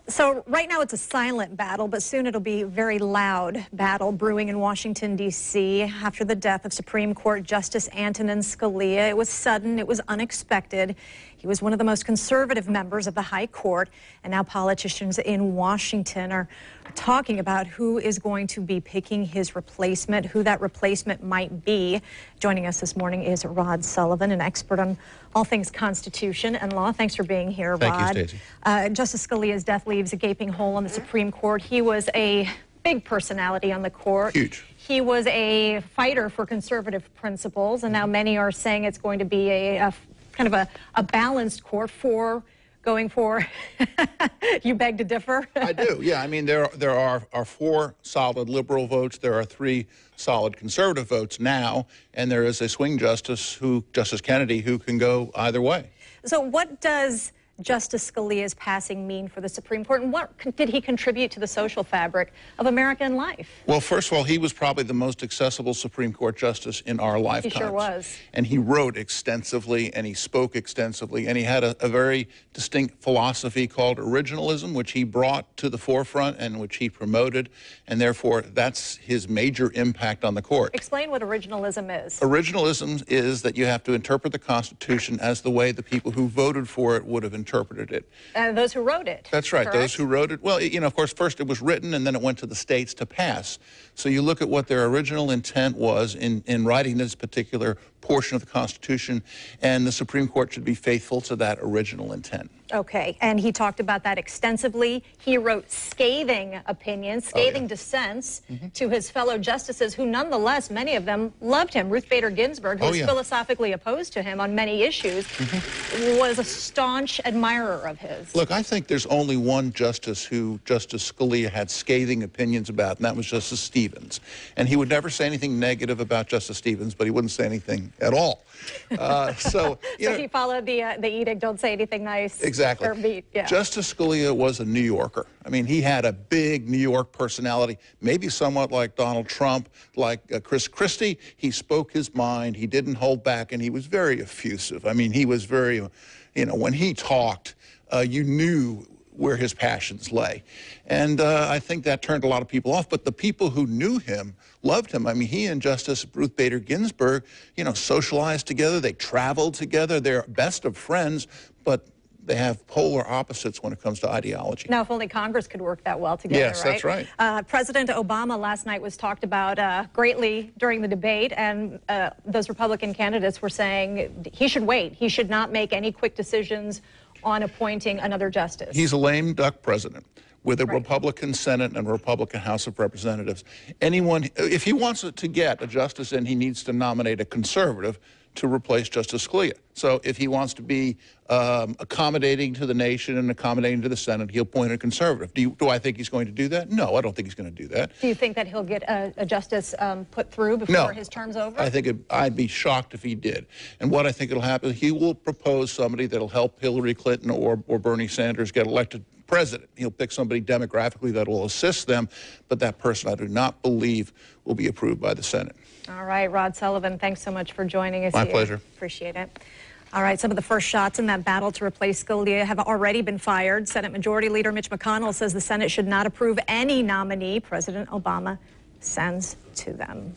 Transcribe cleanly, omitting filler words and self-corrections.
So right now it's a silent battle, but soon it'll be a very loud battle brewing in Washington, D.C. after the death of Supreme Court Justice Antonin Scalia. It was sudden. It was unexpected. He was one of the most conservative members of the High Court, and now politicians in Washington are talking about who is going to be picking his replacement, who that replacement might be. Joining us this morning is Rod Sullivan, an expert on all things Constitution and law. Thanks for being here, Rod. Thank you, Stacey. Justice Scalia's death leaves a gaping hole in the Supreme Court. He was a big personality on the court. Huge. He was a fighter for conservative principles, and now many are saying it's going to be a kind of a balanced court going for. You beg to differ? I do, yeah. I mean, there are 4 solid liberal votes. There are 3 solid conservative votes now, and there is a swing justice, Justice Kennedy, who can go either way. So what does Justice Scalia's passing mean for the Supreme Court, and what did he contribute to the social fabric of American life? Well, first of all, he was probably the most accessible Supreme Court justice in our lifetimes. He sure was. And he wrote extensively, and he spoke extensively, and he had a very distinct philosophy called originalism, which he brought to the forefront and which he promoted, and therefore that's his major impact on the court. Explain what originalism is. Originalism is that you have to interpret the Constitution as the way the people who voted for it would have interpreted it. And those who wrote it. That's right. Correct? Those who wrote it. Well, you know, of course, first it was written and then it went to the states to pass. So you look at what their original intent was in writing this particular portion of the Constitution, and the Supreme Court should be faithful to that original intent. Okay, and he talked about that extensively. He wrote scathing opinions, scathing dissents to his fellow justices, who nonetheless, many of them loved him. Ruth Bader Ginsburg, who was philosophically opposed to him on many issues, was a staunch admirer of his. Look, I think there's only one justice who Justice Scalia had scathing opinions about, and that was Justice Stevens. And he would never say anything negative about Justice Stevens, but he wouldn't say anything at all. So he followed the edict, don't say anything nice. Exactly. Justice Scalia was a New Yorker. I mean, he had a big New York personality, maybe somewhat like Donald Trump, like Chris Christie. He spoke his mind, he didn't hold back, and he was very effusive. I mean, he was very, you know, when he talked, you knew where his passions lay. And I think that turned a lot of people off, but the people who knew him loved him. I mean, he and Justice Ruth Bader Ginsburg, you know, socialized together, they traveled together, they're best of friends, but they have polar opposites when it comes to ideology. Now, if only Congress could work that well together, yes, right? That's right. President Obama last night was talked about greatly during the debate, and those Republican candidates were saying he should wait. He should not make any quick decisions on appointing another justice. He's a lame duck president with a Republican Senate and a Republican House of Representatives. Anyone, if he wants to get a justice in, he needs to nominate a conservative to replace Justice Scalia. So if he wants to be accommodating to the nation and accommodating to the Senate, he'll appoint a conservative. Do I think he's going to do that? No, I don't think he's going to do that. Do you think that he'll get a justice put through before his term's over? I think I'd be shocked if he did. And what I think will happen, he will propose somebody that'll help Hillary Clinton or Bernie Sanders get elected president. He'll pick somebody demographically that will assist them, but that person I do not believe will be approved by the Senate. All right, Rod Sullivan, thanks so much for joining us My here. pleasure. Appreciate it. All right, some of the first shots in that battle to replace Scalia have already been fired. Senate Majority Leader Mitch McConnell says the Senate should not approve any nominee President Obama sends to them.